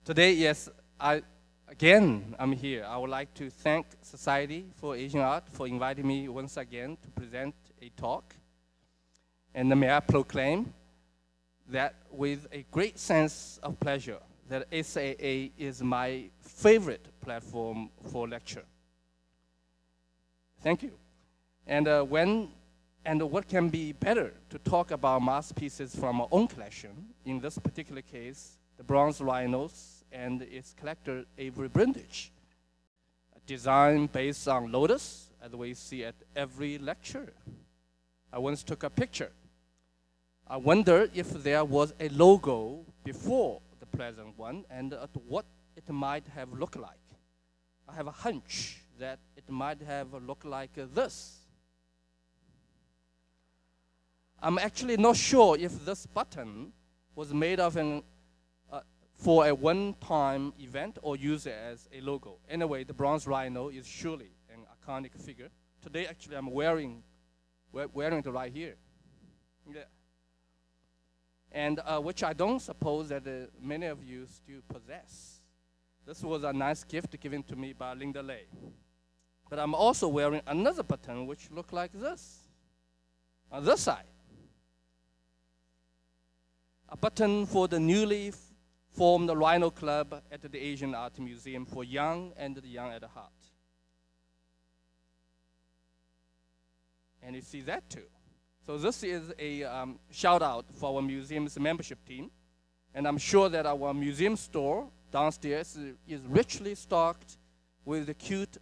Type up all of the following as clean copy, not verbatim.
Today, yes, I'm here. I would like to thank Society for Asian Art for inviting me once again to present a talk. And may I proclaim that with a great sense of pleasure that SAA is my favorite platform for lecture. Thank you. And what can be better to talk about masterpieces from our own collection, in this particular case, the bronze rhinos and its collector, Avery Brundage. A design based on lotus, as we see at every lecture. I once took a picture. I wonder if there was a logo before the present one and what it might have looked like. I have a hunch that it might have looked like this. I'm actually not sure if this button was made of for a one-time event or used as a logo. Anyway, the bronze rhino is surely an iconic figure. Today, actually, I'm wearing it right here. Yeah. And which I don't suppose that many of you still possess. This was a nice gift given to me by Linda Lay. But I'm also wearing another button which looks like this, on this side. A button for the newly formed Rhino Club at the Asian Art Museum for young and the young at heart. And you see that too. So this is a shout out for our museum's membership team. And I'm sure that our museum store downstairs is richly stocked with the cute,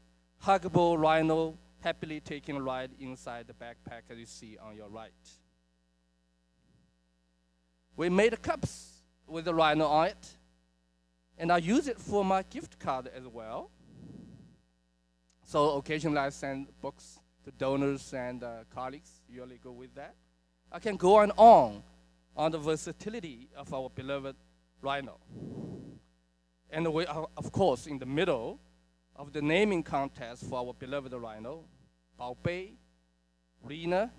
huggable rhino happily taking a ride inside the backpack as you see on your right. We made cups with the rhino on it, and I use it for my gift card as well. So occasionally I send books to donors and colleagues, usually go with that. I can go on the versatility of our beloved rhino. And we are, of course, in the middle of the naming contest for our beloved rhino, Bao Bei, Rina,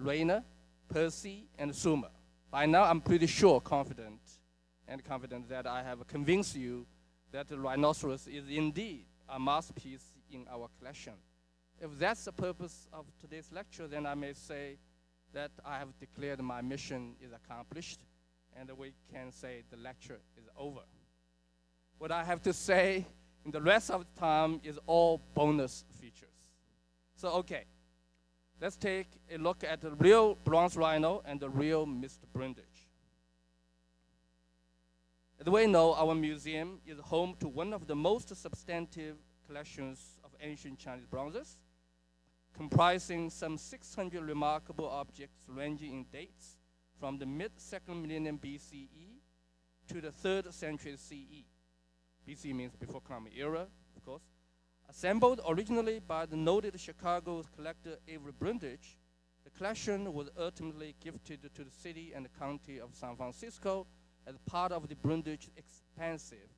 Raina, Percy, and Suma. By now, I'm pretty sure, confident that I have convinced you that the rhinoceros is indeed a masterpiece in our collection. If that's the purpose of today's lecture, then I may say that I have declared my mission is accomplished, and we can say the lecture is over. What I have to say in the rest of the time is all bonus features. So, okay. Let's take a look at the real bronze rhino and the real Mr. Brundage. As we know, our museum is home to one of the most substantive collections of ancient Chinese bronzes, comprising some 600 remarkable objects ranging in dates from the mid-2nd millennium BCE to the 3rd century CE. BCE means before Common Era, of course. Assembled originally by the noted Chicago collector Avery Brundage, the collection was ultimately gifted to the city and the county of San Francisco as part of the Brundage expansive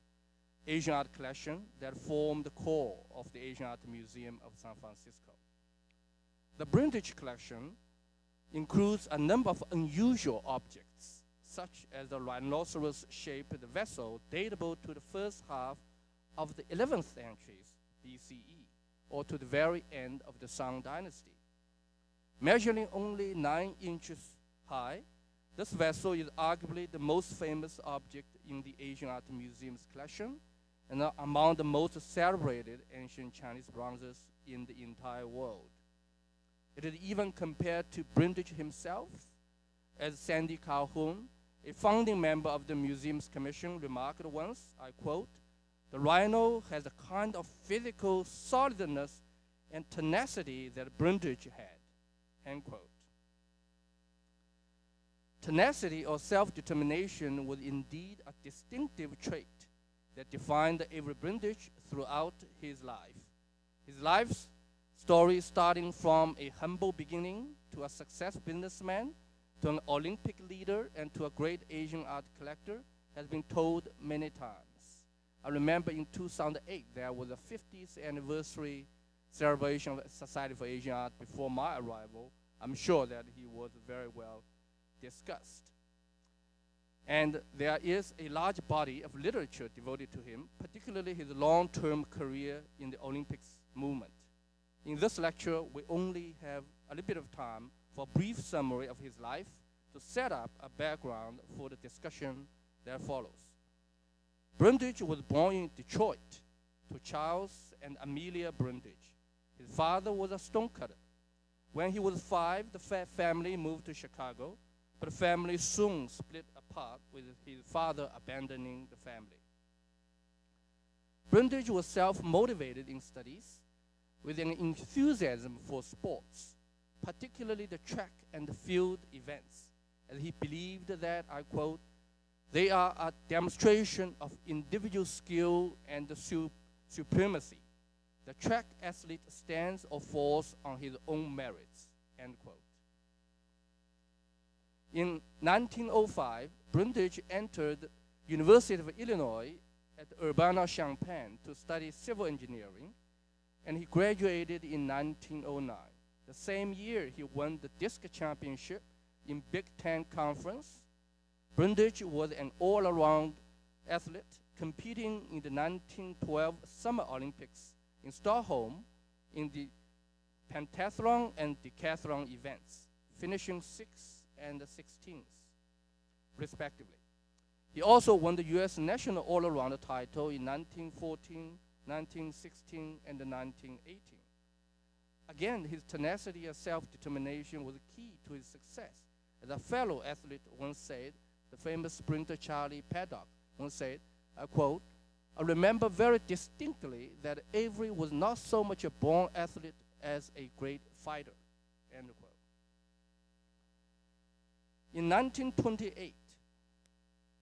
Asian art collection that formed the core of the Asian Art Museum of San Francisco. The Brundage collection includes a number of unusual objects, such as the rhinoceros-shaped vessel datable to the first half of the 11th century BCE, or to the very end of the Song Dynasty. Measuring only 9 inches high, this vessel is arguably the most famous object in the Asian Art Museum's collection and among the most celebrated ancient Chinese bronzes in the entire world. It is even compared to Brundage himself, as Sandy Calhoun, a founding member of the museum's commission, remarked once, I quote, "The rhino has a kind of physical solidness and tenacity that Brundage had," end quote. Tenacity or self-determination was indeed a distinctive trait that defined Avery Brundage throughout his life. His life's story, starting from a humble beginning to a successful businessman, to an Olympic leader, and to a great Asian art collector, has been told many times. I remember in 2008, there was a 50th anniversary celebration of Society for Asian Art before my arrival. I'm sure that he was very well discussed. And there is a large body of literature devoted to him, particularly his long-term career in the Olympics movement. In this lecture, we only have a little bit of time for a brief summary of his life to set up a background for the discussion that follows. Brundage was born in Detroit to Charles and Amelia Brundage. His father was a stonecutter. When he was 5, the family moved to Chicago, but the family soon split apart with his father abandoning the family. Brundage was self-motivated in studies with an enthusiasm for sports, particularly the track and the field events, as he believed that, I quote, "They are a demonstration of individual skill and supremacy. The track athlete stands or falls on his own merits," end quote. In 1905, Brundage entered University of Illinois at Urbana-Champaign to study civil engineering, and he graduated in 1909. The same year, he won the disc championship in Big Ten Conference. Brundage was an all-around athlete, competing in the 1912 Summer Olympics in Stockholm in the pentathlon and decathlon events, finishing 6th and 16th, respectively. He also won the U.S. national all-around title in 1914, 1916, and 1918. Again, his tenacity and self-determination was key to his success. As a fellow athlete once said, the famous sprinter Charlie Paddock once said, I quote, "I remember very distinctly that Avery was not so much a born athlete as a great fighter," end quote. In 1928,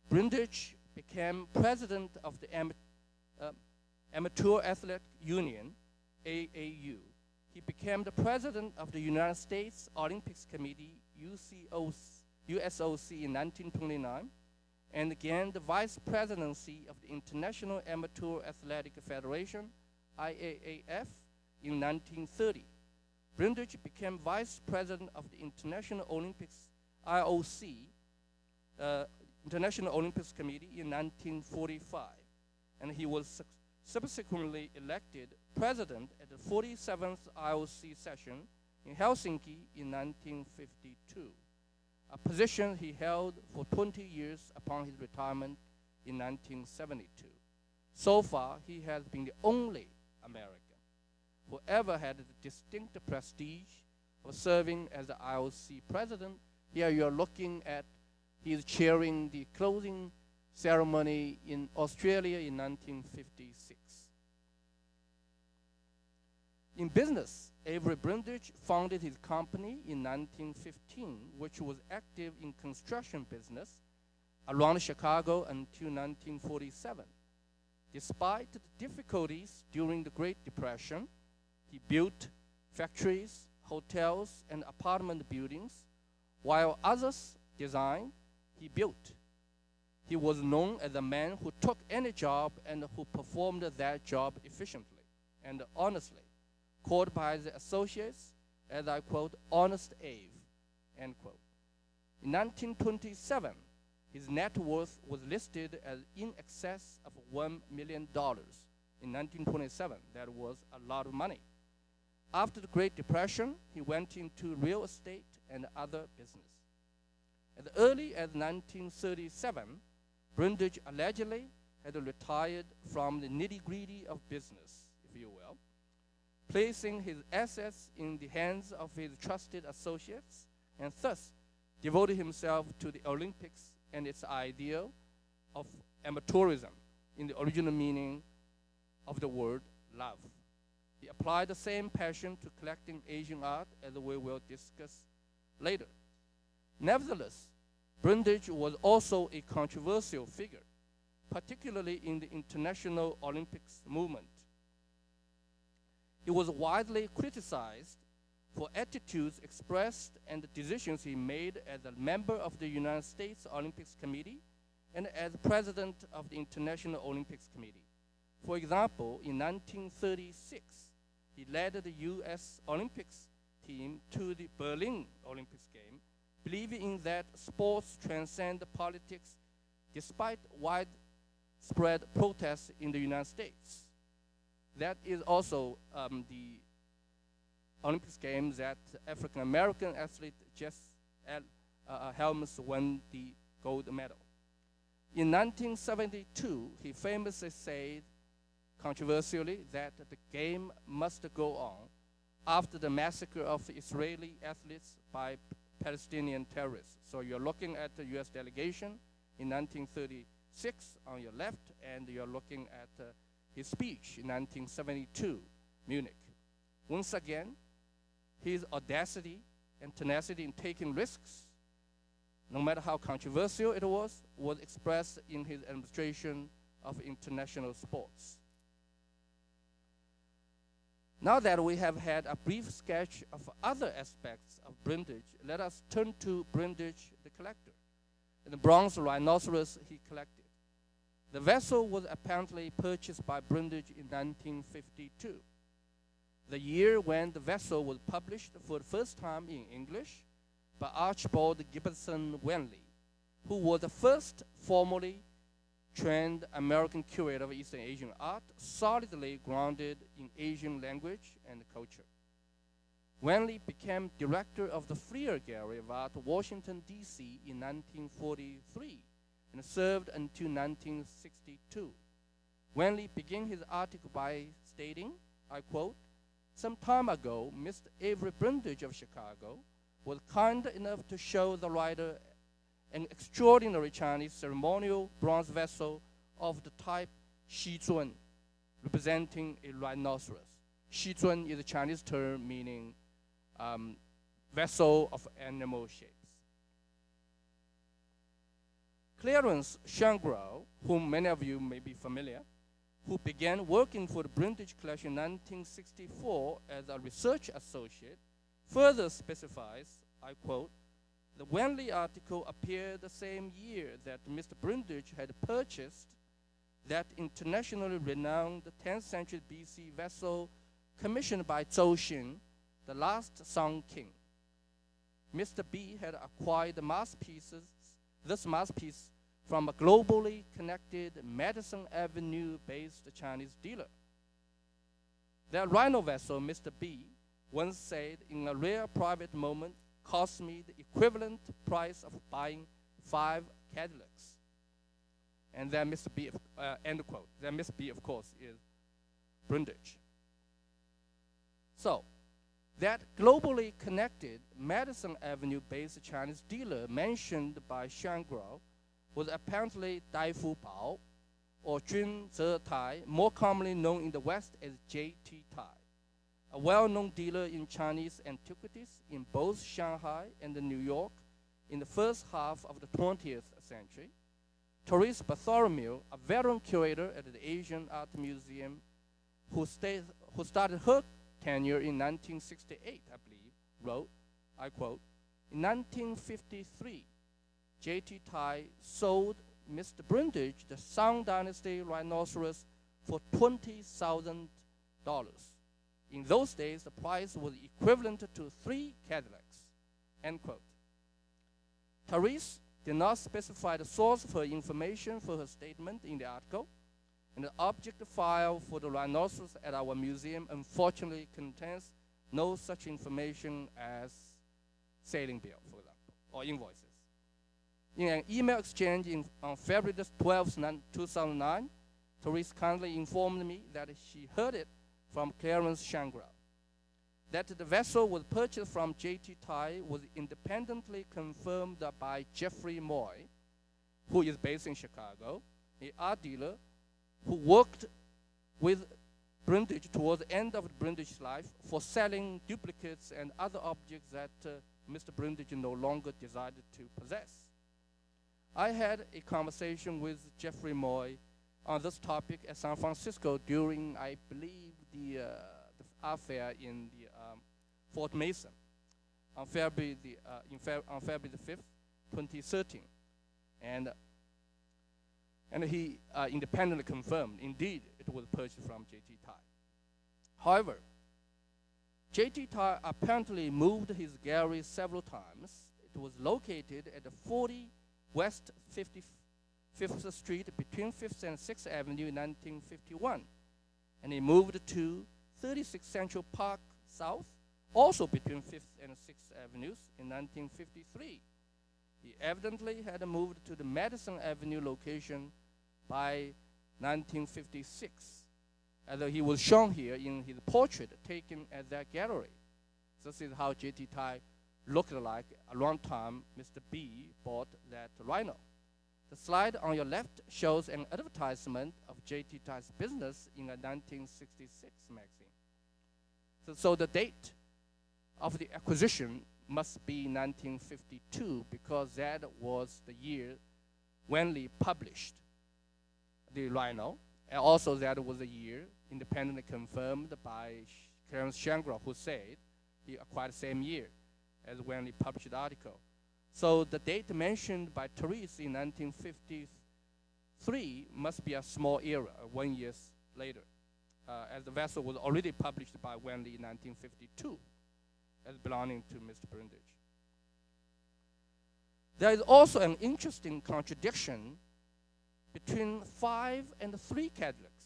Brundage became president of the Amateur Athletic Union, AAU. He became the president of the United States Olympics Committee, USOC, in 1929, and again the vice presidency of the International Amateur Athletic Federation, IAAF, in 1930. Brundage became vice president of the International Olympics, IOC, International Olympics Committee, in 1945, and he was subsequently elected president at the 47th IOC session in Helsinki in 1952, a position he held for 20 years upon his retirement in 1972. So far, he has been the only American who ever had the distinct prestige of serving as the IOC president. Here you're looking at, he is chairing the closing ceremony in Australia in 1956. In business, Avery Brundage founded his company in 1915, which was active in construction business around Chicago until 1947. Despite the difficulties during the Great Depression, he built factories, hotels, and apartment buildings, while others designed, he built. He was known as a man who took any job and who performed that job efficiently and honestly, called by the associates, as I quote, "Honest Abe," end quote. In 1927, his net worth was listed as in excess of $1 million. In 1927, that was a lot of money. After the Great Depression, he went into real estate and other business. As early as 1937, Brundage allegedly had retired from the nitty-gritty of business, if you will, placing his assets in the hands of his trusted associates, and thus devoted himself to the Olympics and its ideal of amateurism in the original meaning of the word love. He applied the same passion to collecting Asian art, as we will discuss later. Nevertheless, Brundage was also a controversial figure, particularly in the international Olympics movement. He was widely criticized for attitudes expressed and the decisions he made as a member of the United States Olympics Committee and as president of the International Olympics Committee. For example, in 1936, he led the U.S. Olympics team to the Berlin Olympics game, believing that sports transcend politics despite widespread protests in the United States. That is also the Olympics games that African-American athlete Jess Helms won the gold medal. In 1972, he famously said, controversially, that the game must go on after the massacre of Israeli athletes by Palestinian terrorists. So you're looking at the US delegation in 1936 on your left, and you're looking at his speech in 1972, Munich. Once again, his audacity and tenacity in taking risks, no matter how controversial it was expressed in his administration of international sports. Now that we have had a brief sketch of other aspects of Brundage, let us turn to Brundage the collector, the bronze rhinoceros he collected. The vessel was apparently purchased by Brundage in 1952, the year when the vessel was published for the first time in English by Archibald Gibson Wenley, who was the first formally trained American curator of Eastern Asian art, solidly grounded in Asian language and culture. Wenley became director of the Freer Gallery of Art, Washington, D.C. in 1943 and served until 1962. Wenley began his article by stating, I quote, "Some time ago, Mr. Avery Brundage of Chicago was kind enough to show the writer an extraordinary Chinese ceremonial bronze vessel of the type Shizun, representing a rhinoceros." Shizun is a Chinese term meaning vessel of animal shapes. Clarence Shangrao, whom many of you may be familiar, who began working for the Brundage Collection in 1964 as a research associate, further specifies, I quote, "The Wenley article appeared the same year that Mr. Brundage had purchased that internationally renowned 10th century BC vessel commissioned by Zhou Xin, the last Song King. Mr. B had acquired this masterpiece from a globally connected Madison Avenue-based Chinese dealer. That Rhino vessel, Mr. B once said, in a rare private moment, cost me the equivalent price of buying 5 Cadillacs." And then Mr. B, end quote. Then Mr. B, of course, is Brundage. So, that globally connected Madison Avenue-based Chinese dealer mentioned by Shangrao was apparently Dai Fu Bao, or Jun Ze Tai, more commonly known in the West as J.T. Tai, a well-known dealer in Chinese antiquities in both Shanghai and New York in the first half of the 20th century. Therese Bartholomew, a veteran curator at the Asian Art Museum, who started her tenure in 1968, I believe, wrote, I quote, "In 1953, J.T. Tai sold Mr. Brundage the Song Dynasty rhinoceros for $20,000. In those days, the price was equivalent to 3 Cadillacs," end quote. Therese did not specify the source of her information for her statement in the article, and the object file for the rhinoceros at our museum unfortunately contains no such information as sailing bill, for example, or invoices. In an email exchange on February 12, 2009, Therese kindly informed me that she heard it from Clarence Shangrao. That the vessel was purchased from J.T. Tai was independently confirmed by Jeffrey Moy, who is based in Chicago, an art dealer who worked with Brundage toward the end of Brundage's life for selling duplicates and other objects that Mr. Brundage no longer desired to possess. I had a conversation with Jeffrey Moy on this topic at San Francisco during, I believe, the art fair in the Fort Mason on February the 5th, 2013. And he independently confirmed, indeed, it was purchased from J.T. Tai. However, J.T. Tai apparently moved his gallery several times. It was located at the 40 West 5th Street between 5th and 6th Avenue in 1951. And he moved to 36 Central Park South, also between 5th and 6th Avenues in 1953. He evidently had moved to the Madison Avenue location by 1956, as he was shown here in his portrait taken at that gallery. This is how J.T. Thai looked like around time Mr. B bought that Rhino. The slide on your left shows an advertisement of J.T. Thai's business in a 1966 magazine. So the date of the acquisition must be 1952, because that was the year when he published the Rhino, and also that was the year independently confirmed by Clarence Shangro, who said he acquired the same year as when he published the article. So the date mentioned by Therese in 1953 must be a small error, 1 year later, as the vessel was already published by Wenley in 1952 as belonging to Mr. Brundage. There is also an interesting contradiction between 5 and 3 Cadillacs.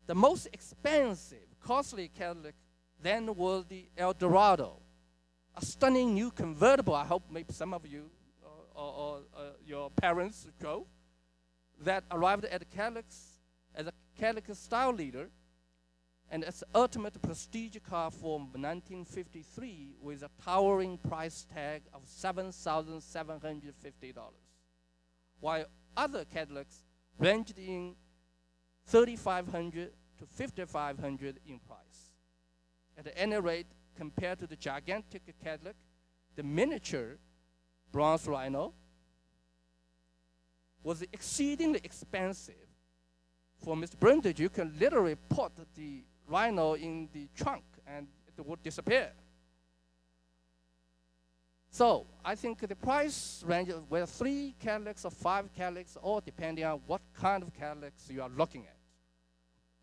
The most expensive, costly Cadillac then was the El Dorado, a stunning new convertible. I hope maybe some of you or your parents drove, that arrived at Cadillacs as a Cadillac style leader, and its ultimate prestige car from 1953 with a towering price tag of $7,750, while other Cadillacs ranged in $3,500 to $5,500 in price. At any rate, compared to the gigantic Cadillac, the miniature bronze Rhino was exceedingly expensive. For Mr. Brundage, you can literally put the Rhino in the trunk and it would disappear. So I think the price range, whether 3 Cadillacs or 5 Cadillacs, all depending on what kind of Cadillacs you are looking at.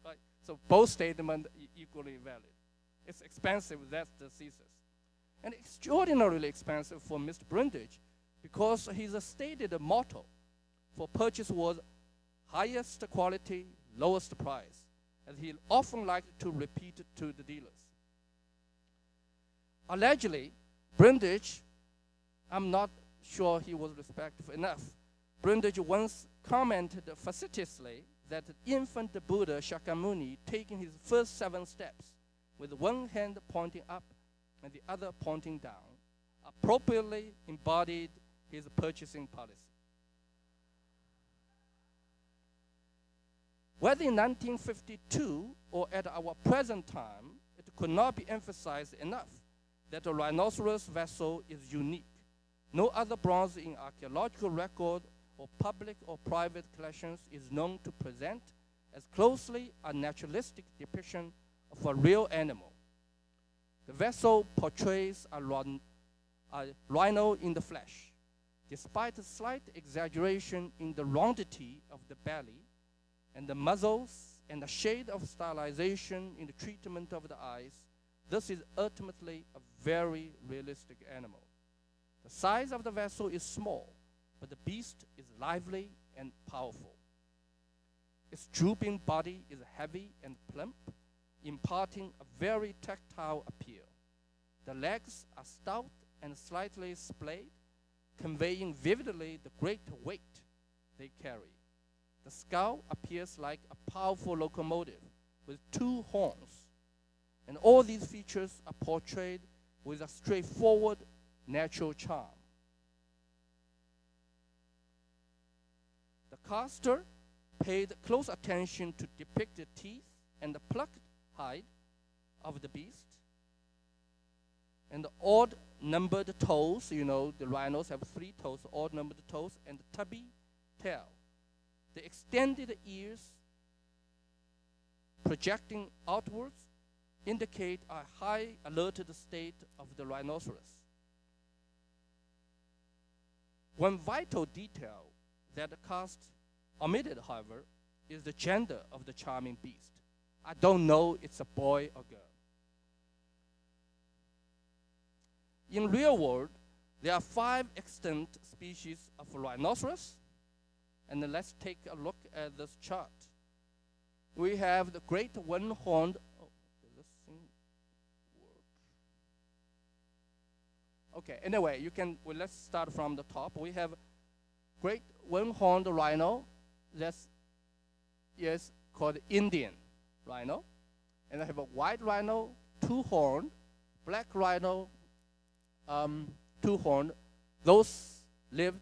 Right? So both statements equally valid. It's expensive, that's the thesis. And extraordinarily expensive for Mr. Brundage, because his stated motto for purchase was highest quality, lowest price, as he often liked to repeat to the dealers. Allegedly, Brundage, I'm not sure he was respectful enough, Brundage once commented facetiously that infant Buddha Shakyamuni taking his first 7 steps with one hand pointing up and the other pointing down, appropriately embodied his purchasing policy. Whether in 1952 or at our present time, it could not be emphasized enough that the Rhinoceros vessel is unique. No other bronze in archaeological record or public or private collections is known to present as closely a naturalistic depiction of a real animal. The vessel portrays a rhino in the flesh. Despite a slight exaggeration in the rondity of the belly and the muzzles and a shade of stylization in the treatment of the eyes, this is ultimately a very realistic animal. The size of the vessel is small, but the beast is lively and powerful. Its drooping body is heavy and plump, imparting a very tactile appeal. The legs are stout and slightly splayed, conveying vividly the great weight they carry. The skull appears like a powerful locomotive with 2 horns, and all these features are portrayed with a straightforward, natural charm. The caster paid close attention to depict the teeth and the plucked hide of the beast, and the odd-numbered toes. You know, the rhinos have 3 toes, odd-numbered toes, and the tubby tail. The extended ears projecting outwards indicate a high alerted state of the rhinoceros. One vital detail that the cast omitted, however, is the gender of the charming beast. I don't know it's a boy or girl. In real world, there are 5 extant species of rhinoceros, And then let's take a look at this chart. We have the great one-horned, does this thing work? Okay, anyway, let's start from the top. We have great one-horned rhino. That's called Indian rhino. And I have a white rhino, two-horned, black rhino, two-horned. Those live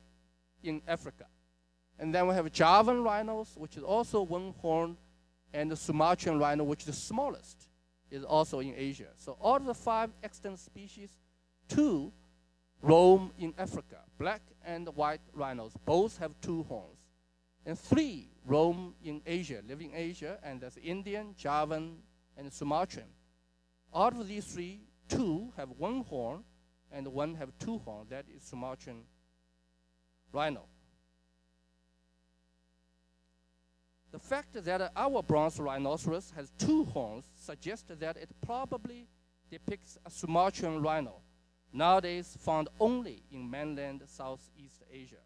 in Africa. And then we have Javan rhinos, which is also one-horned, and the Sumatran rhino, which is the smallest, is also in Asia. So all of the 5 extant species, 2 roam in Africa. Black and white rhinos both have 2 horns. And 3 roam in Asia, live in Asia, and that's Indian, Javan, and Sumatran. Out of these 3, 2 have 1 horn, and 1 have 2 horns. That is Sumatran rhino. The fact that our bronze rhinoceros has 2 horns suggests that it probably depicts a Sumatran rhino, nowadays found only in mainland Southeast Asia.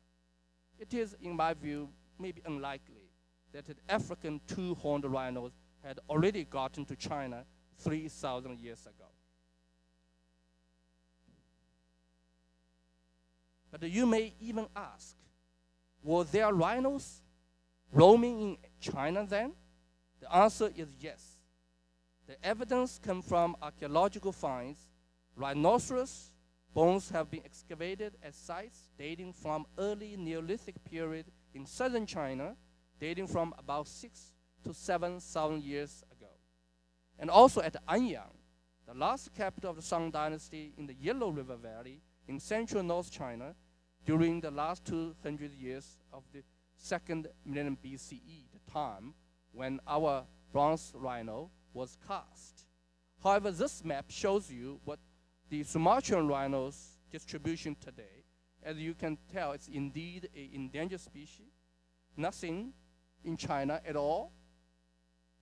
It is, in my view, maybe unlikely that the African 2-horned rhinos had already gotten to China 3,000 years ago. But you may even ask, were there rhinos roaming in China then? The answer is yes. The evidence comes from archaeological finds. Rhinoceros bones have been excavated at sites dating from early Neolithic period in southern China, dating from about 6,000 to 7,000 years ago. And also at Anyang, the last capital of the Song Dynasty in the Yellow River Valley in central North China during the last 200 years of the 2nd millennium BCE, the time when our bronze rhino was cast. However, this map shows you what the Sumatran rhino's distribution today. As you can tell, it's indeed an endangered species. Nothing in China at all.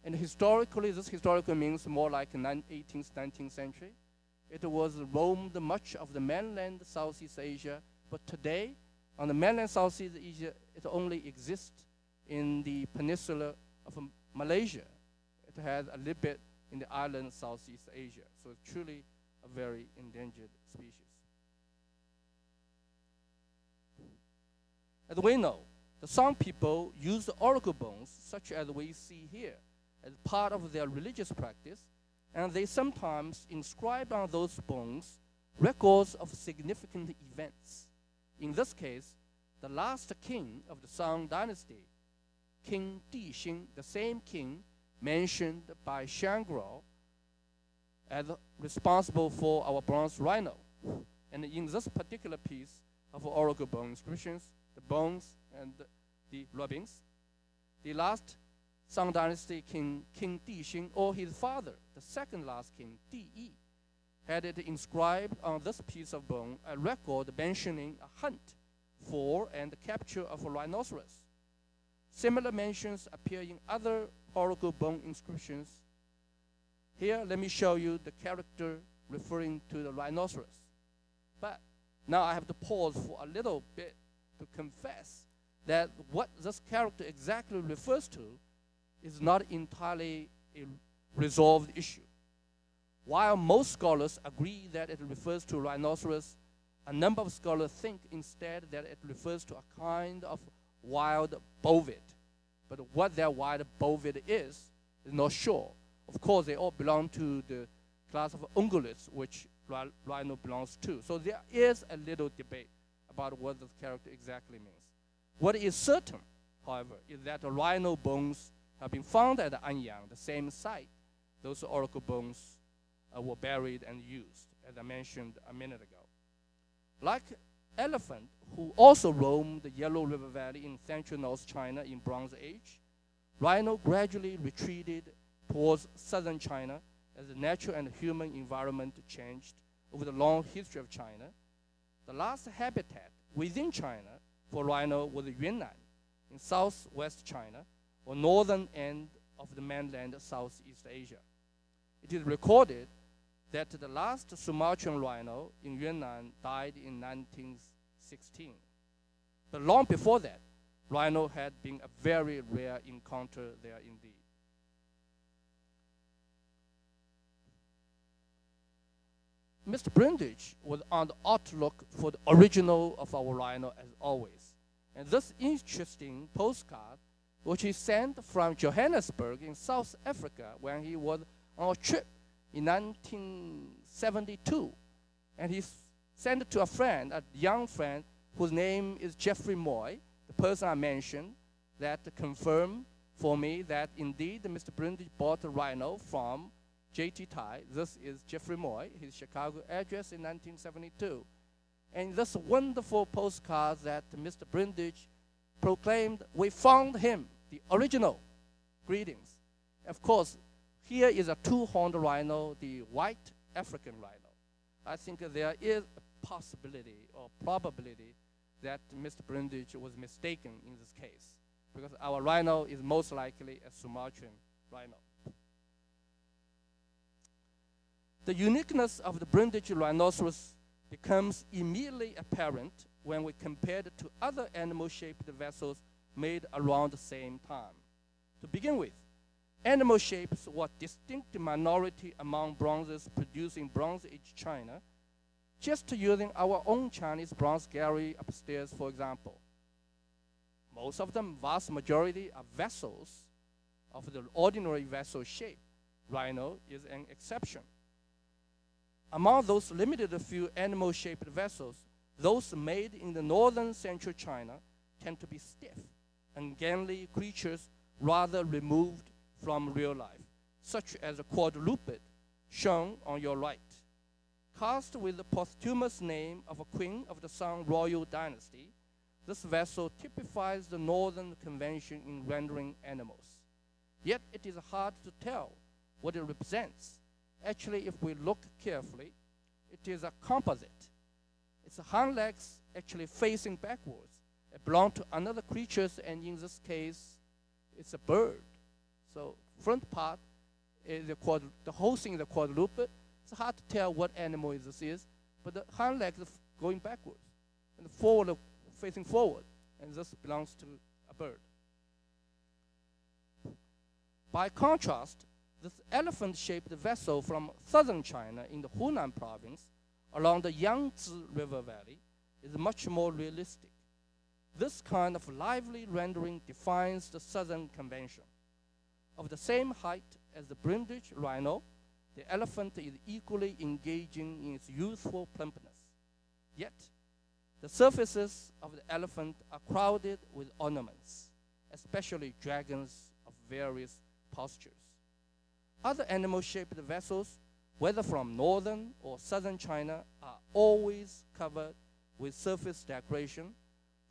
And historically, this historically means more like 18th, 19th century. It was roamed much of the mainland Southeast Asia, but today, on the mainland Southeast Asia, it only exists in the peninsula of Malaysia. It has a little bit in the island Southeast Asia. So it's truly a very endangered species. As we know, the Song people use oracle bones, such as we see here, as part of their religious practice, and they sometimes inscribe on those bones records of significant events. In this case, the last king of the Song dynasty, King Dixing, the same king mentioned by Shangguo as responsible for our bronze rhino. And in this particular piece of oracle bone inscriptions, the bones and the rubbings, the last Song dynasty king, King Dixing, or his father, the second last king, Di, had it inscribed on this piece of bone a record mentioning a hunt for and the capture of a rhinoceros. Similar mentions appear in other oracle bone inscriptions. Here, let me show you the character referring to the rhinoceros. But now I have to pause for a little bit to confess that what this character exactly refers to is not entirely a resolved issue. While most scholars agree that it refers to rhinoceros, a number of scholars think instead that it refers to a kind of wild bovid. But what that wild bovid is not sure. Of course, they all belong to the class of ungulates, which rhino belongs to. So there is a little debate about what this character exactly means. What is certain, however, is that the rhino bones have been found at Anyang, the same site. Those oracle bones were buried and used, as I mentioned a minute ago. Like elephant, who also roamed the Yellow River Valley in central North China in Bronze Age, rhino gradually retreated towards southern China as the natural and human environment changed over the long history of China. The last habitat within China for rhino was Yunnan in southwest China, or northern end of the mainland Southeast Asia. It is recorded that the last Sumatran rhino in Yunnan died in 1916. But long before that, Rhino had been a very rare encounter there indeed. Mr. Brundage was on the outlook for the original of our Rhino as always. And this interesting postcard, which he sent from Johannesburg in South Africa when he was on a trip in 1972. And he sent it to a friend, a young friend, whose name is Jeffrey Moy, the person I mentioned, that confirmed for me that indeed Mr. Brundage bought a Rhino from J.T. Tai. This is Jeffrey Moy, his Chicago address in 1972. And this wonderful postcard that Mr. Brundage proclaimed, "We found him, the original. Greetings." Of course, here is a two-horned rhino, the white African rhino. I think there is a possibility or probability that Mr. Brundage was mistaken in this case, because our rhino is most likely a Sumatran rhino. The uniqueness of the Brundage rhinoceros becomes immediately apparent when we compare it to other animal-shaped vessels made around the same time. To begin with, animal shapes were a distinct minority among bronzes produced in Bronze Age China, just using our own Chinese bronze gallery upstairs, for example. Most of them, vast majority, are vessels of the ordinary vessel shape. Rhino is an exception. Among those limited few animal-shaped vessels, those made in the northern central China tend to be stiff, ungainly creatures rather removed from real life, such as a quadruped shown on your right. Cast with the posthumous name of a queen of the Song royal dynasty, this vessel typifies the northern convention in rendering animals. Yet it is hard to tell what it represents. Actually, if we look carefully, it is a composite. Its hind legs actually facing backwards. It belongs to another creature, and in this case, it's a bird. So front part is the whole thing is a quadruped. It's hard to tell what animal this is, but the hind legs are going backwards, and the forward facing forward, and this belongs to a bird. By contrast, this elephant-shaped vessel from southern China in the Hunan province along the Yangtze River Valley is much more realistic. This kind of lively rendering defines the southern convention. Of the same height as the Brundage rhino, the elephant is equally engaging in its youthful plumpness. Yet, the surfaces of the elephant are crowded with ornaments, especially dragons of various postures. Other animal-shaped vessels, whether from northern or southern China, are always covered with surface decoration,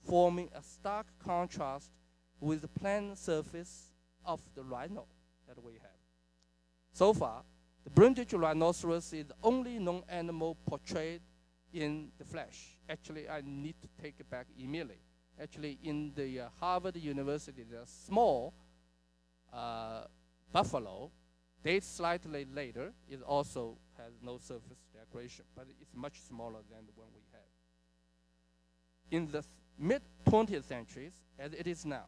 forming a stark contrast with the plain surface of the rhino that we have. So far, the Brundage rhinoceros is the only known animal portrayed in the flesh. Actually, I need to take it back immediately. Actually, in the Harvard University, the small buffalo, dates slightly later, it also has no surface decoration, but it's much smaller than the one we have. In the mid-20th centuries, as it is now,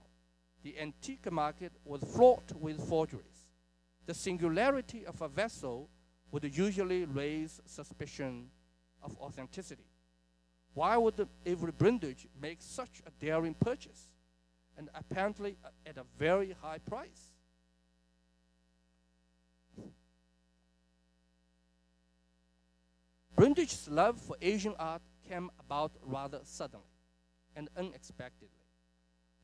the antique market was fraught with forgeries. The singularity of a vessel would usually raise suspicion of authenticity. Why would Avery Brundage make such a daring purchase, and apparently at a very high price? Brundage's love for Asian art came about rather suddenly and unexpectedly.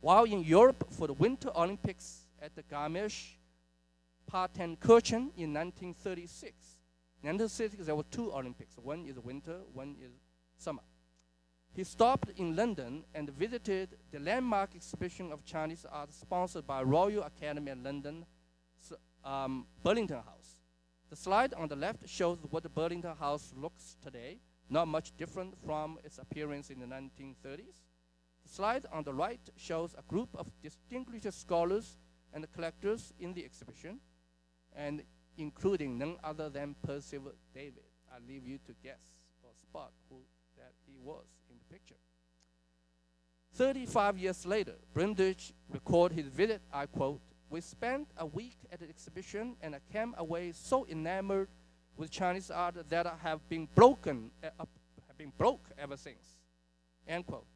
While in Europe for the Winter Olympics at the Garmisch-Partenkirchen in 1936. In 1936, there were two Olympics. One is winter, one is summer. He stopped in London and visited the landmark exhibition of Chinese art sponsored by Royal Academy of London, Burlington House. The slide on the left shows what the Burlington House looks today, not much different from its appearance in the 1930s. The slide on the right shows a group of distinguished scholars and collectors in the exhibition, and including none other than Percival David. I leave you to guess or spot who that he was in the picture. 35 years later, Brundage recorded his visit, I quote, "We spent a week at the exhibition and I came away so enamored with Chinese art that I have been broke ever since," end quote.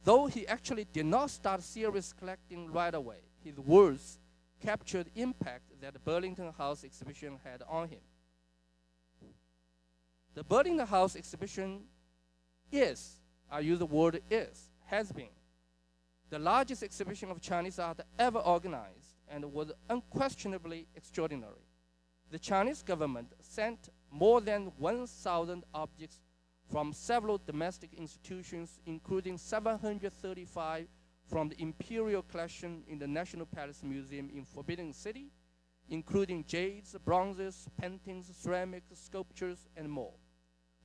Though he actually did not start serious collecting right away, his words captured the impact that the Burlington House exhibition had on him. The Burlington House exhibition is, I use the word is, has been, the largest exhibition of Chinese art ever organized and was unquestionably extraordinary. The Chinese government sent more than 1,000 objects from several domestic institutions, including 735 from the Imperial Collection in the National Palace Museum in Forbidden City, including jades, bronzes, paintings, ceramics, sculptures, and more.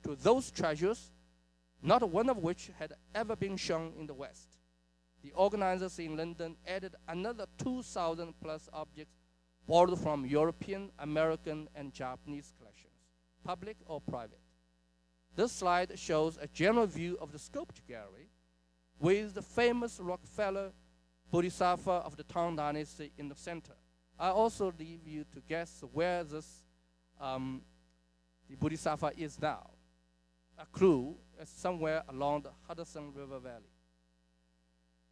To those treasures, not one of which had ever been shown in the West. The organizers in London added another 2,000 plus objects borrowed from European, American, and Japanese collections, public or private. This slide shows a general view of the sculpture gallery with the famous Rockefeller Bodhisattva of the Tang Dynasty in the center. I also leave you to guess where this the Bodhisattva is now. A clue is somewhere along the Hudson River Valley.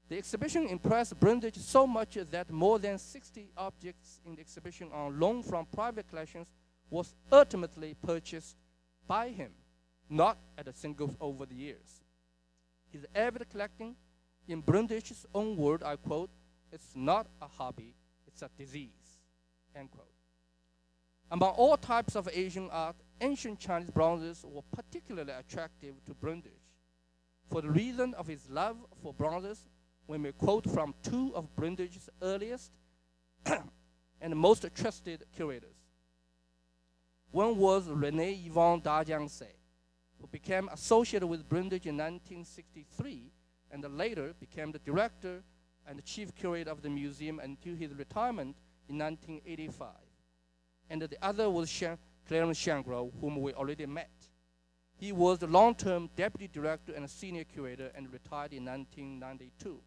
The exhibition impressed Brundage so much that more than 60 objects in the exhibition on loan from private collections was ultimately purchased by him, not at a single over the years. His avid collecting, in Brundage's own word, I quote, "It's not a hobby, it's a disease," end quote. Among all types of Asian art, ancient Chinese bronzes were particularly attractive to Brundage. For the reason of his love for bronzes, we may quote from two of Brundage's earliest and most trusted curators. One was René Yvon d'Argenset, who became associated with Brundage in 1963 and later became the director and the chief curator of the museum until his retirement in 1985. And the other was Clarence Shangro, whom we already met. He was the long-term deputy director and senior curator and retired in 1992.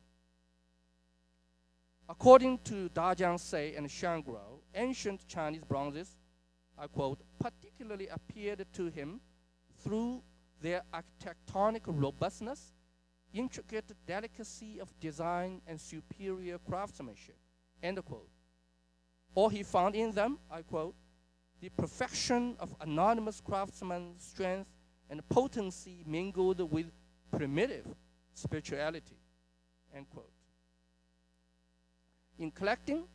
According to d'Argenset and Shangro, ancient Chinese bronzes, I quote, particularly appeared to him through their architectonic robustness, intricate delicacy of design, and superior craftsmanship, end quote. Or he found in them, I quote, the perfection of anonymous craftsman's strength and potency mingled with primitive spirituality, end quote. In collecting,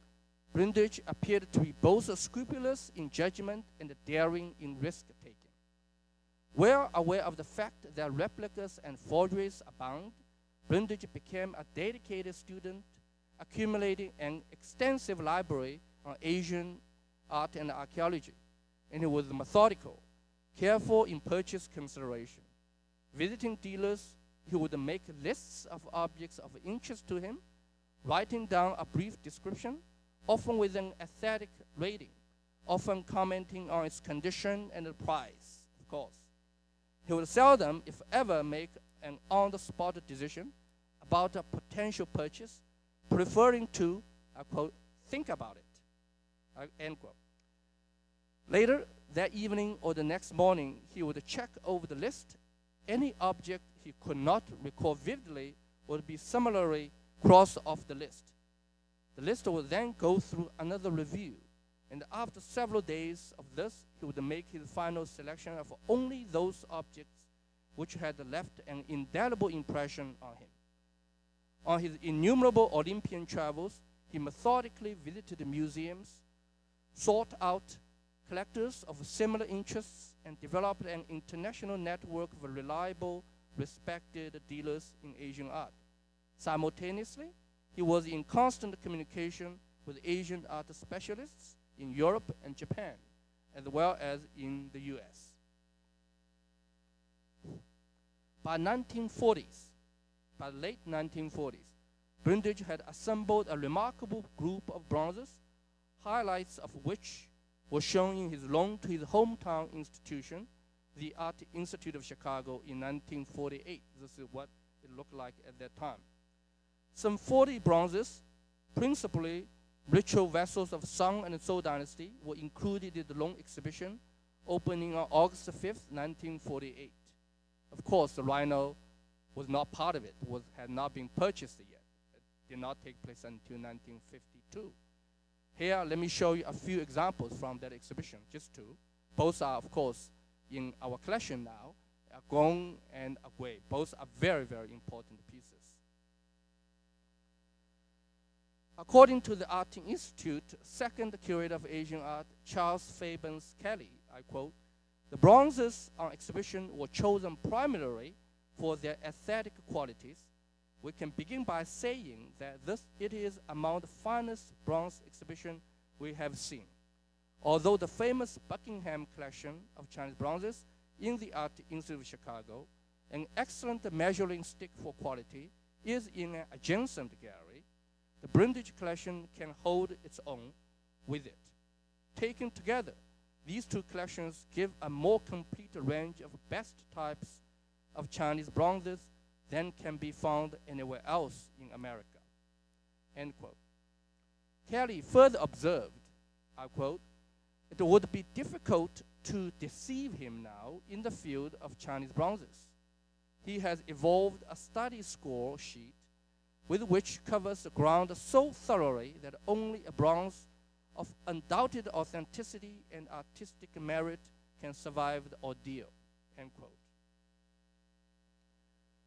Brundage appeared to be both scrupulous in judgment and daring in risk-taking. Well aware of the fact that replicas and forgeries abound, Brundage became a dedicated student, accumulating an extensive library on Asian art and archaeology, and he was methodical, careful in purchase consideration. Visiting dealers, he would make lists of objects of interest to him, writing down a brief description, often with an aesthetic rating, often commenting on its condition and the price, of course. He would seldom, if ever, make an on-the-spot decision about a potential purchase, preferring to, I quote, think about it, end quote. Later that evening or the next morning, he would check over the list. Any object he could not recall vividly would be similarly crossed off the list. The list would then go through another review, and after several days of this, he would make his final selection of only those objects which had left an indelible impression on him. On his innumerable Olympian travels, he methodically visited museums, sought out collectors of similar interests, and developed an international network of reliable, respected dealers in Asian art. Simultaneously, he was in constant communication with Asian art specialists in Europe and Japan, as well as in the US. By the late 1940s, Brundage had assembled a remarkable group of bronzes, highlights of which were shown in his loan to his hometown institution, the Art Institute of Chicago, in 1948. This is what looked like at that time. Some 40 bronzes, principally ritual vessels of Song and Zhou dynasty, were included in the long exhibition opening on August 5th, 1948. Of course, the Rhino was not part of it, had not been purchased yet. It did not take place until 1952. Here, let me show you a few examples from that exhibition, just two. Both are, of course, in our collection now, a Gong and a Gui. Both are very, very important pieces. According to the Art Institute, second curator of Asian art, Charles Fabens Kelly, I quote, "The bronzes on exhibition were chosen primarily for their aesthetic qualities. We can begin by saying that it is among the finest bronze exhibition we have seen. Although the famous Buckingham collection of Chinese bronzes in the Art Institute of Chicago, an excellent measuring stick for quality, is in an adjacent gallery, the Brundage collection can hold its own with it. Taken together, these two collections give a more complete range of best types of Chinese bronzes than can be found anywhere else in America." End quote. Kelly further observed, I quote, "It would be difficult to deceive him now in the field of Chinese bronzes. He has evolved a study score sheet with which covers the ground so thoroughly that only a bronze of undoubted authenticity and artistic merit can survive the ordeal." End quote.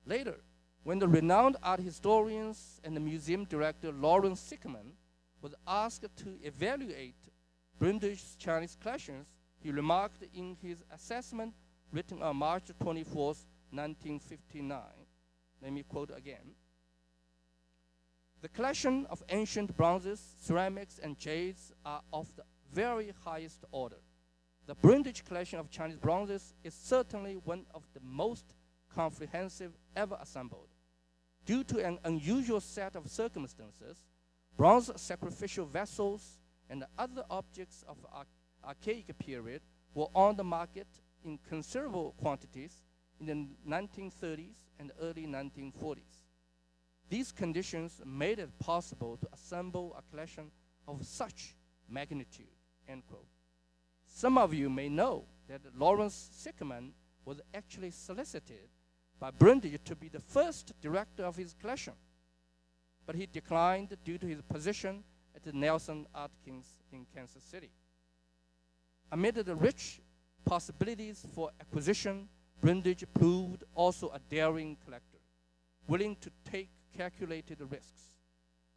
Later, when the renowned art historians and the museum director Lawrence Sickman was asked to evaluate Brundage's Chinese collections, he remarked in his assessment written on March 24th, 1959, let me quote again, "The collection of ancient bronzes, ceramics, and jades are of the very highest order. The Brundage collection of Chinese bronzes is certainly one of the most comprehensive ever assembled. Due to an unusual set of circumstances, bronze sacrificial vessels and other objects of archaic period were on the market in considerable quantities in the 1930s and early 1940s. These conditions made it possible to assemble a collection of such magnitude." End quote. Some of you may know that Lawrence Sickman was actually solicited by Brundage to be the first director of his collection, but he declined due to his position at the Nelson Art Kings in Kansas City. Amid the rich possibilities for acquisition, Brundage proved also a daring collector, willing to take calculated risks.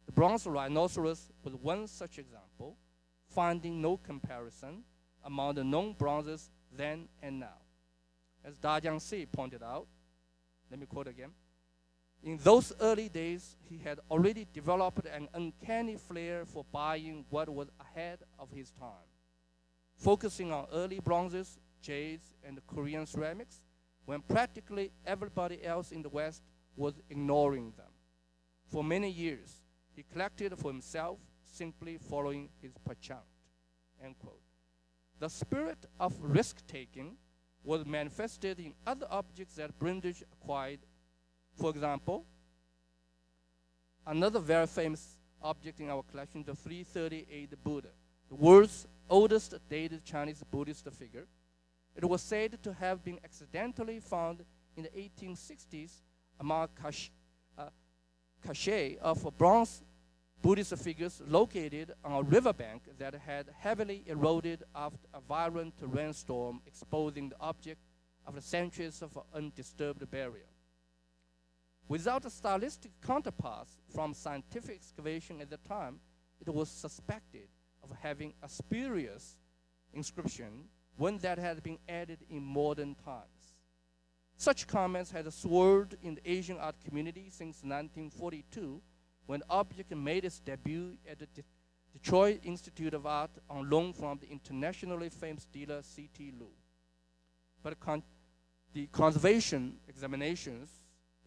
The bronze Rhinoceros was one such example, finding no comparison among the known bronzes then and now. As Da Jiangxi pointed out, let me quote again, "In those early days, he had already developed an uncanny flair for buying what was ahead of his time, focusing on early bronzes, jades, and Korean ceramics, when practically everybody else in the West was ignoring them. For many years, he collected for himself, simply following his penchant." End quote. The spirit of risk-taking was manifested in other objects that Brundage acquired. For example, another very famous object in our collection, the 338 Buddha, the world's oldest dated Chinese Buddhist figure. It was said to have been accidentally found in the 1860s among cache of bronze Buddhist figures located on a riverbank that had heavily eroded after a violent rainstorm, exposing the object after centuries of undisturbed burial. Without a stylistic counterpart from scientific excavation at the time, it was suspected of having a spurious inscription, one that had been added in modern times. Such comments had swirled in the Asian art community since 1942, when the object made its debut at the Detroit Institute of Art on loan from the internationally famous dealer C.T. Lu. But the conservation examinations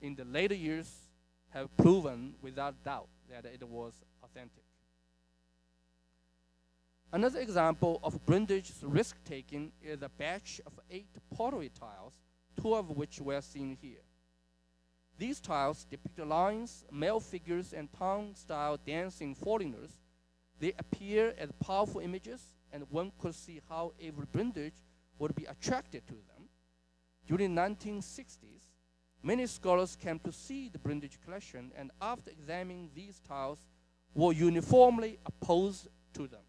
in the later years have proven without doubt that it was authentic. Another example of Brundage's risk-taking is a batch of 8 pottery tiles, 2 of which were seen here. These tiles depict lions, male figures, and town-style dancing foreigners. They appear as powerful images, and one could see how Avery Brundage would be attracted to them. During the 1960s, many scholars came to see the Brundage collection, and after examining these tiles, were uniformly opposed to them.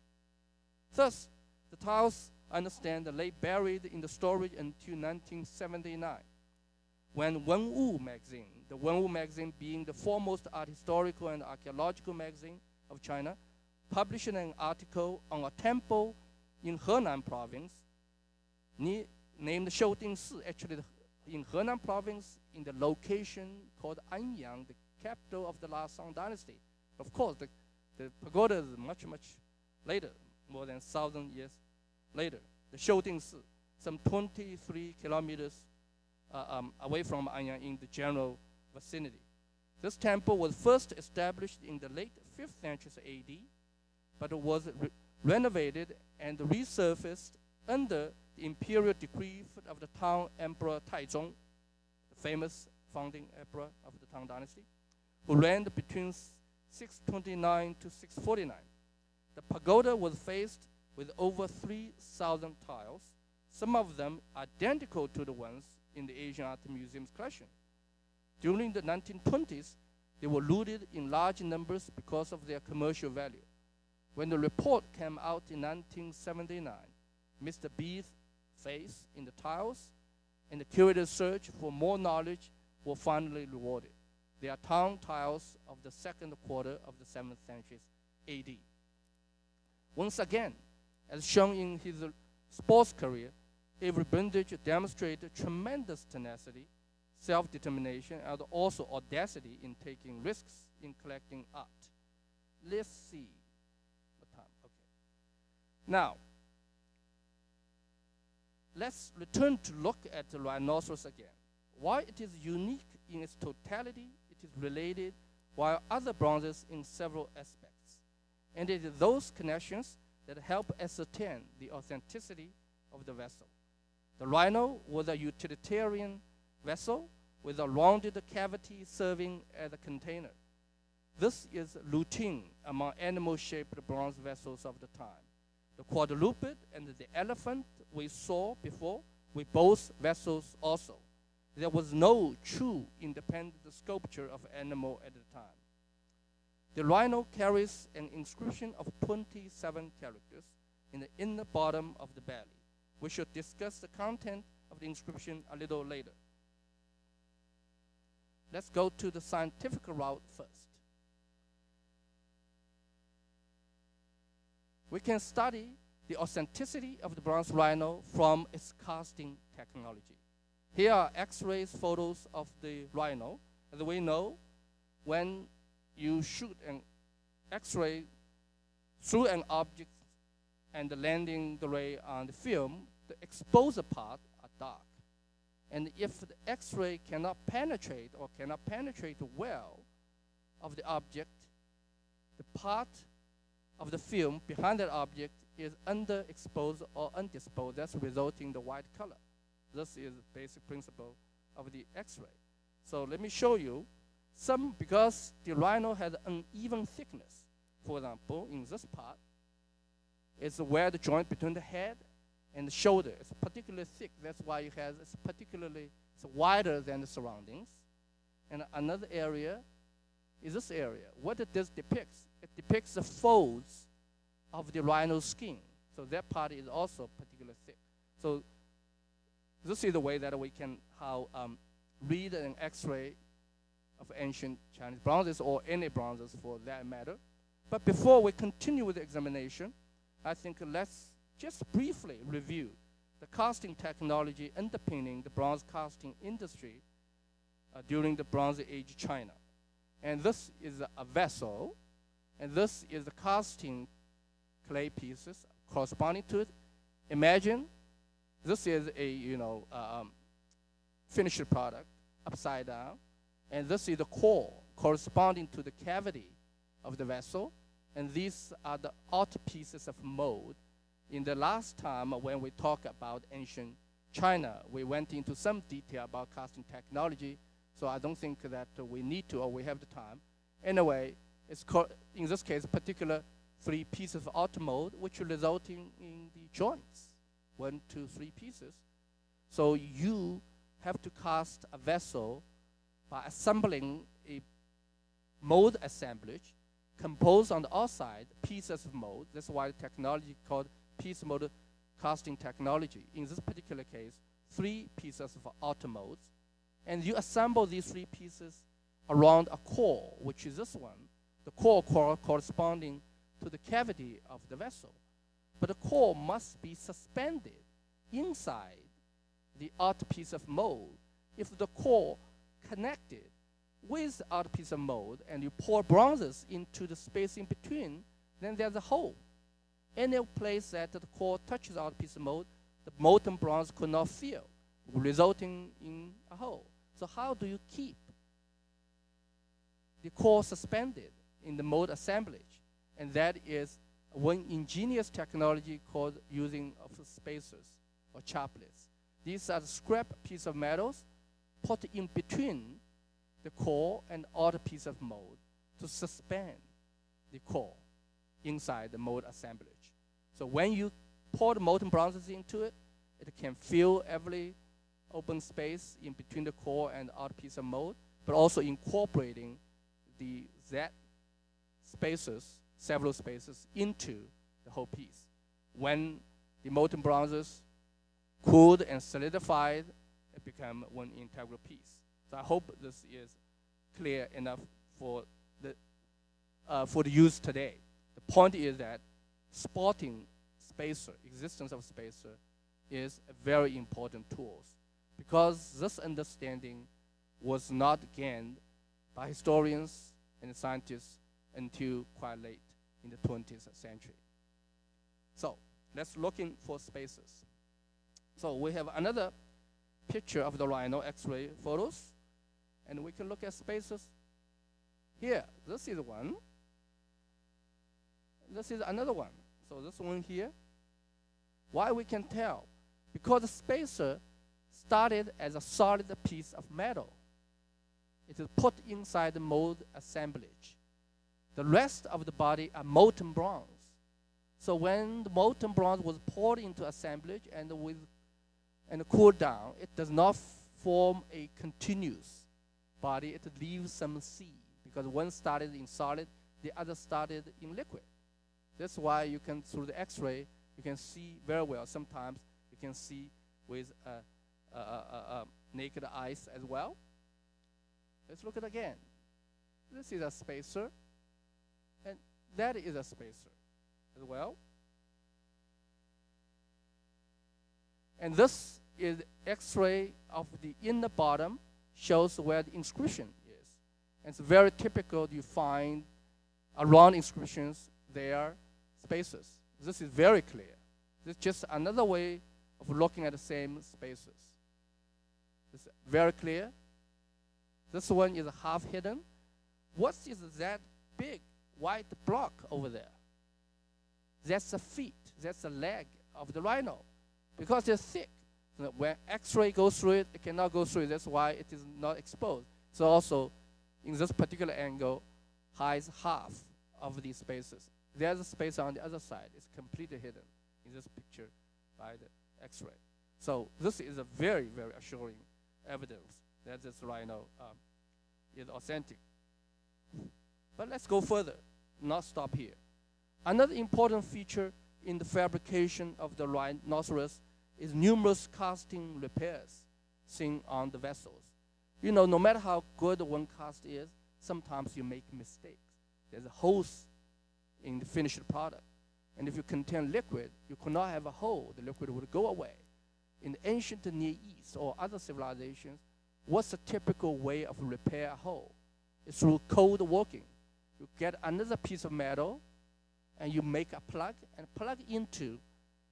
Thus, the tiles, I understand, lay buried in the storage until 1979, when Wenwu magazine, the Wenwu magazine being the foremost art historical and archaeological magazine of China, published an article on a temple in Henan province, named Shoudingsi, actually in Henan province, in the location called Anyang, the capital of the last Song dynasty. Of course, the pagoda is much, much later, more than 1,000 years later. The Shoudingsi, some 23 kilometers away from Anyang in the general vicinity. This temple was first established in the late 5th century AD, but it was renovated and resurfaced under the imperial decree of the Tang Emperor Taizong, the famous founding emperor of the Tang dynasty, who reigned between 629 to 649. The pagoda was faced with over 3,000 tiles, some of them identical to the ones in the Asian Art Museum's collection. During the 1920s, they were looted in large numbers because of their commercial value. When the report came out in 1979, Mr. B's face in the tiles and the curator's search for more knowledge were finally rewarded. They are Tang tiles of the second quarter of the 7th century AD. Once again, as shown in his sports career, Avery Brundage demonstrated tremendous tenacity, self-determination, and also audacity in taking risks in collecting art. Let's see what time. Okay. Now, let's return to look at the Rhinoceros again. While it is unique in its totality, it is related while other bronzes in several aspects. And it is those connections that help ascertain the authenticity of the vessel. The Rhino was a utilitarian vessel with a rounded cavity serving as a container. This is routine among animal-shaped bronze vessels of the time. The quadruped and the elephant we saw before were both vessels also. There was no true independent sculpture of animal at the time. The Rhino carries an inscription of 27 characters in the inner bottom of the belly. We should discuss the content of the inscription a little later. Let's go to the scientific route first. We can study the authenticity of the bronze rhino from its casting technology. Here are X-ray photos of the rhino. As we know, when you shoot an X-ray through an object and the landing the ray on the film, the exposure part are dark. And if the X-ray cannot penetrate or cannot penetrate well of the object, the part of the film behind that object is underexposed or undisposed. That's resulting in the white color. This is the basic principle of the X-ray. So let me show you some, because the rhino has uneven thickness. For example, in this part, it's where the joint between the head and the shoulder is particularly thick. That's why it's wider than the surroundings. And another area is this area. What this depicts? It depicts the folds of the rhino's skin. So that part is also particularly thick. So this is the way that we can read an X-ray of ancient Chinese bronzes, or any bronzes for that matter. But before we continue with the examination, I think let's just briefly review the casting technology underpinning the bronze casting industry during the Bronze Age China. And this is a vessel, and this is the casting clay pieces corresponding to it. Imagine this is a finished product upside down, and this is the core corresponding to the cavity of the vessel, and these are the outer pieces of mold. In the last time when we talked about ancient China, we went into some detail about casting technology. So I don't think that we need to or we have the time. Anyway, it's in this case, particular 3 pieces of auto mold, which resulting in the joints, 1, 2, 3 pieces. So you have to cast a vessel by assembling a mold assemblage composed on the outside pieces of mold. That's why the technology called piece mold casting technology. In this particular case, 3 pieces of auto molds. And you assemble these 3 pieces around a core, which is this one, the core corresponding to the cavity of the vessel. But the core must be suspended inside the outer piece of mold. If the core connected with the outer piece of mold and you pour bronzes into the space in between, then there's a hole. Any place that the core touches the outer piece of mold, the molten bronze could not fill, resulting in a hole. So how do you keep the core suspended in the mold assemblage? And that is one ingenious technology called using of spacers or chaplets. These are the scrap piece of metals put in between the core and outer piece of mold to suspend the core inside the mold assemblage. So when you pour the molten bronzes into it, it can fill every open space in between the core and the outer piece of mold, but also incorporating the Z spaces, several spaces, into the whole piece. When the molten bronzes cooled and solidified, it becomes one integral piece. So I hope this is clear enough for the use today. The point is that spotting spacer, existence of spacer, is a very important tool, because this understanding was not gained by historians and scientists until quite late in the 20th century. So let's look for spacers. So we have another picture of the Rhino X-ray photos, and we can look at spacers here. This is one. This is another one. So this one here. Why we can tell? Because the spacer started as a solid piece of metal. It is put inside the mold assemblage. The rest of the body are molten bronze. So when the molten bronze was poured into assemblage and cooled down, it does not form a continuous body. It leaves some seed, because one started in solid, the other started in liquid. That's why you can, through the X-ray, you can see very well. Sometimes you can see with naked eyes as well. Let's look at it again. This is a spacer, and that is a spacer as well. And this is X-ray of the inner bottom, shows where the inscription is. And it's very typical you find around inscriptions there are spacers. This is very clear. This is just another way of looking at the same spacers. It's very clear. This one is half hidden. What is that big white block over there? That's the feet. That's the leg of the rhino, because they're thick. So when X-ray goes through it, it cannot go through it. That's why it is not exposed. So also, in this particular angle, hides half of these spaces. There's a space on the other side. It's completely hidden in this picture by the X-ray. So this is a very, very assuring evidence that this rhino is authentic. But let's go further, not stop here. Another important feature in the fabrication of the Rhinoceros is numerous casting repairs seen on the vessels. You know, no matter how good one cast is, sometimes you make mistakes. There's holes in the finished product. And if you contain liquid, you could not have a hole. The liquid would go away. In the ancient Near East or other civilizations, what's the typical way of repair a hole? It's through cold working. You get another piece of metal, and you make a plug and plug into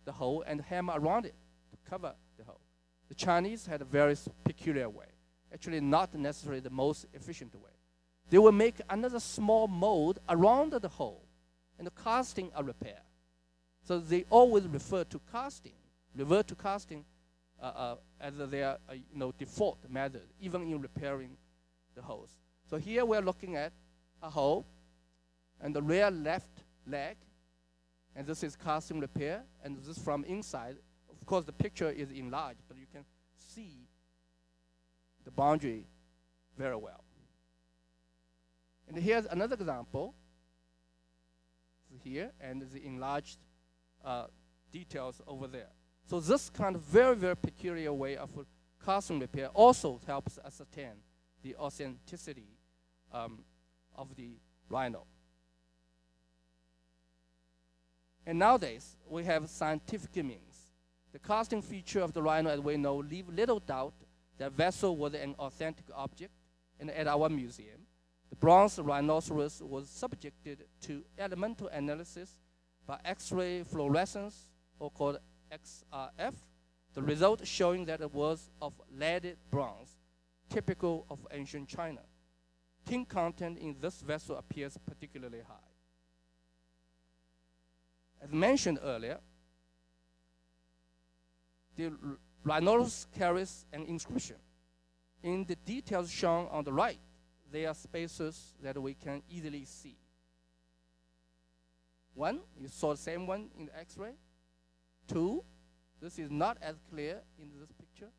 the hole and hammer around it to cover the hole. The Chinese had a very peculiar way, actually not necessarily the most efficient way. They will make another small mold around the hole and casting a repair. So they always revert to casting as their default method, even in repairing the holes. So here we're looking at a hole and the rear left leg, and this is casting repair, and this is from inside. Of course, the picture is enlarged, but you can see the boundary very well. And here's another example here, and the enlarged details over there. So this kind of very, very peculiar way of casting repair also helps ascertain the authenticity of the Rhino. And nowadays, we have scientific means. The casting feature of the Rhino, as we know, leave little doubt that vessel was an authentic object. And at our museum, the bronze rhinoceros was subjected to elemental analysis by X-ray fluorescence, or called XRF, the result showing that it was of leaded bronze, typical of ancient China. Tin content in this vessel appears particularly high. As mentioned earlier, the Rhinoceros carries an inscription. In the details shown on the right, there are spaces that we can easily see. One, you saw the same one in the X-ray. Two, this is not as clear in this picture.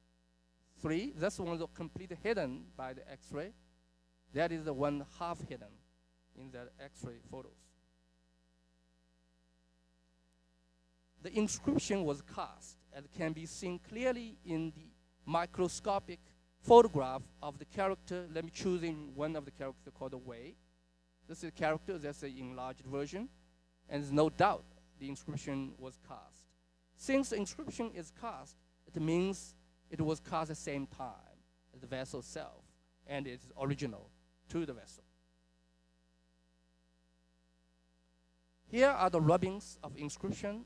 Three, this one is completely hidden by the X-ray. That is the one half hidden in the X-ray photos. The inscription was cast, as can be seen clearly in the microscopic photograph of the character. Let me choose one of the characters called the Wei. This is a character, that's the enlarged version, and there's no doubt the inscription was cast. Since the inscription is cast, it means it was cast at the same time as the vessel itself, and it is original to the vessel. Here are the rubbings of inscription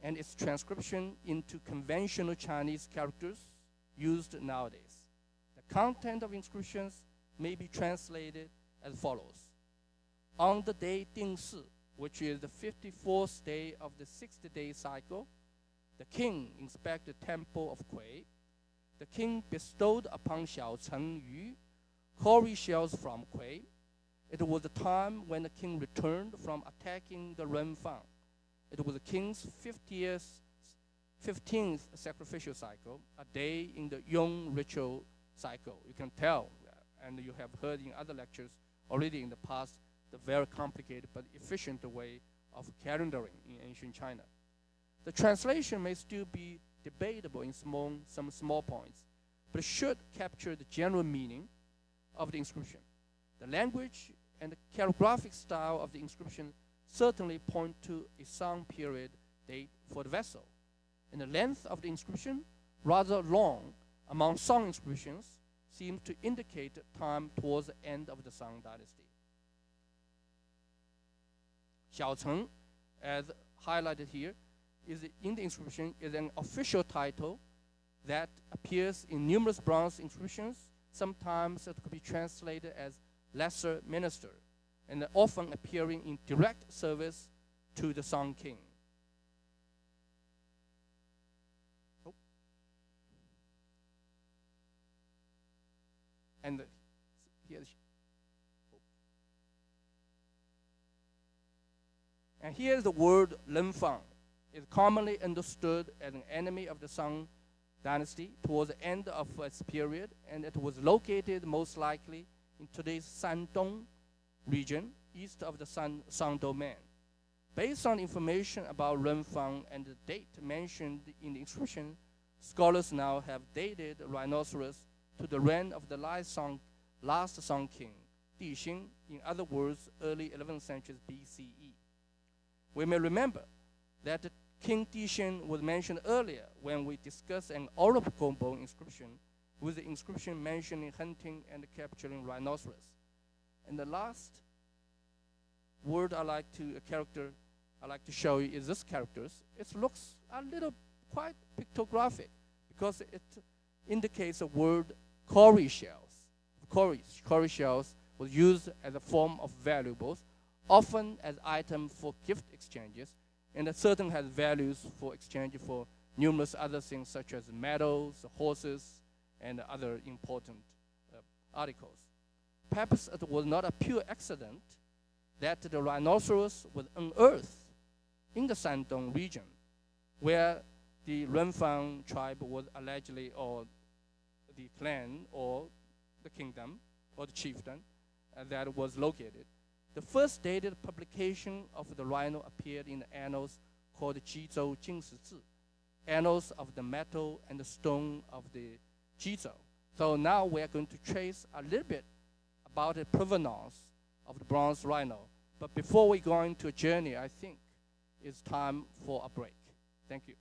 and its transcription into conventional Chinese characters used nowadays. The content of inscriptions may be translated as follows. On the day Ding Si, which is the 54th day of the 60-day cycle, the king inspected the temple of Kui. The king bestowed upon Xiao Cheng Yu cowrie shells from Kui. It was the time when the king returned from attacking the Renfang. It was the king's 15th sacrificial cycle, a day in the Yong ritual cycle. You can tell, and you have heard in other lectures already in the past, the very complicated but efficient way of calendaring in ancient China. The translation may still be debatable in some small points, but it should capture the general meaning of the inscription. The language and the calligraphic style of the inscription certainly point to a Song period date for the vessel. And the length of the inscription, rather long among Song inscriptions, seems to indicate time towards the end of the Song dynasty. Xiao Cheng, as highlighted here, in the inscription is an official title that appears in numerous bronze inscriptions. Sometimes it could be translated as lesser minister, and often appearing in direct service to the Song king. Oh. And here's. And here's the word Renfang. It's commonly understood as an enemy of the Song dynasty towards the end of its period, and it was located most likely in today's Shandong region, east of the Song domain. Based on information about Renfang and the date mentioned in the inscription, scholars now have dated Rhinoceros to the reign of the last Song king, Di Xin, in other words, early 11th century BCE. We may remember that King Di Xin was mentioned earlier when we discussed an oracle bone inscription, with the inscription mentioning hunting and capturing rhinoceros. And the last word I like to show you is this character. It looks a little quite pictographic because it indicates the word cowrie shells. Cowrie shells was used as a form of valuables, often as item for gift exchanges, and it certainly has values for exchange for numerous other things such as metals, horses, and other important articles. Perhaps it was not a pure accident that the rhinoceros was unearthed in the Shandong region, where the Renfang tribe was allegedly, or the clan, or the kingdom, or the chieftain that was located. The first dated publication of the rhino appeared in the annals called Jizhou Jingshi, Annals of the Metal and the Stone of the Jizhou. So now we are going to trace a little bit about the provenance of the bronze rhino. But before we go into a journey, I think it's time for a break. Thank you.